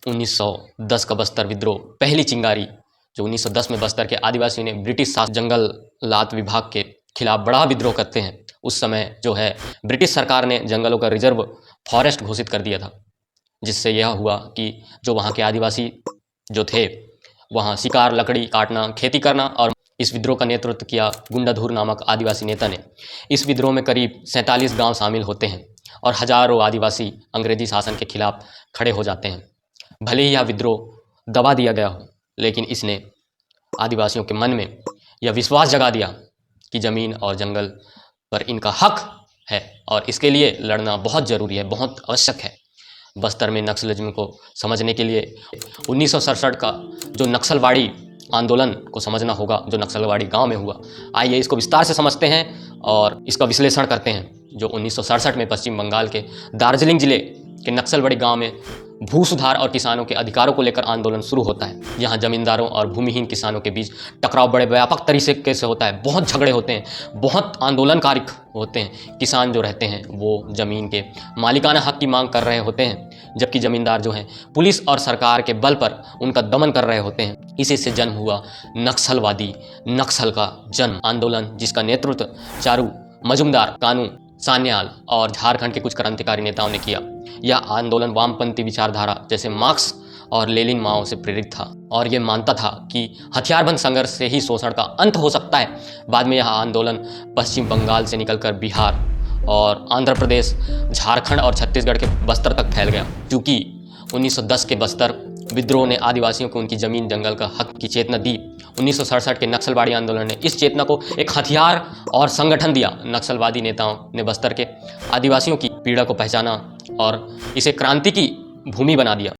1910 का बस्तर विद्रोह, पहली चिंगारी जो 1910 में बस्तर के आदिवासियों ने ब्रिटिश शासन जंगलात विभाग के खिलाफ बड़ा विद्रोह करते हैं। उस समय जो है ब्रिटिश सरकार ने जंगलों का रिजर्व फॉरेस्ट घोषित कर दिया था, जिससे यह हुआ कि जो वहाँ के आदिवासी जो थे वहाँ शिकार, लकड़ी काटना, खेती करना। और इस विद्रोह का नेतृत्व किया गुंडाधुर नामक आदिवासी नेता ने। इस विद्रोह में करीब 47 गांव शामिल होते हैं और हजारों आदिवासी अंग्रेजी शासन के खिलाफ खड़े हो जाते हैं। भले ही यह विद्रोह दबा दिया गया हो, लेकिन इसने आदिवासियों के मन में यह विश्वास जगा दिया कि ज़मीन और जंगल पर इनका हक है और इसके लिए लड़ना बहुत ज़रूरी है, बहुत आवश्यक है। बस्तर में नक्सलिज्म को समझने के लिए 1967 का जो नक्सलवाड़ी आंदोलन को समझना होगा, जो नक्सलवाड़ी गांव में हुआ। आइए इसको विस्तार से समझते हैं और इसका विश्लेषण करते हैं। जो 1967 में पश्चिम बंगाल के दार्जिलिंग जिले के नक्सलवाड़ी गांव में भू सुधार और किसानों के अधिकारों को लेकर आंदोलन शुरू होता है। यहाँ जमींदारों और भूमिहीन किसानों के बीच टकराव बड़े व्यापक तरीके से होता है। बहुत झगड़े होते हैं, बहुत आंदोलनकारी होते हैं। किसान जो रहते हैं वो ज़मीन के मालिकाना हक की मांग कर रहे होते हैं, जबकि ज़मींदार जो हैं पुलिस और सरकार के बल पर उनका दमन कर रहे होते हैं। इसी से जन्म हुआ नक्सलवादी नक्सल का जन्म आंदोलन, जिसका नेतृत्व चारू मजुमदार, कानू सान्याल और झारखंड के कुछ क्रांतिकारी नेताओं ने किया। यह आंदोलन वामपंथी विचारधारा जैसे मार्क्स और लेनिन माओ से प्रेरित था और ये मानता था कि हथियारबंद संघर्ष से ही शोषण का अंत हो सकता है। बाद में यह आंदोलन पश्चिम बंगाल से निकलकर बिहार और आंध्र प्रदेश, झारखंड और छत्तीसगढ़ के बस्तर तक फैल गया। क्योंकि 1910 के बस्तर विद्रोह ने आदिवासियों को उनकी ज़मीन जंगल का हक की चेतना दी। 1967 के नक्सलवाड़ी आंदोलन ने इस चेतना को एक हथियार और संगठन दिया। नक्सलवादी नेताओं ने बस्तर के आदिवासियों की पीड़ा को पहचाना और इसे क्रांति की भूमि बना दिया।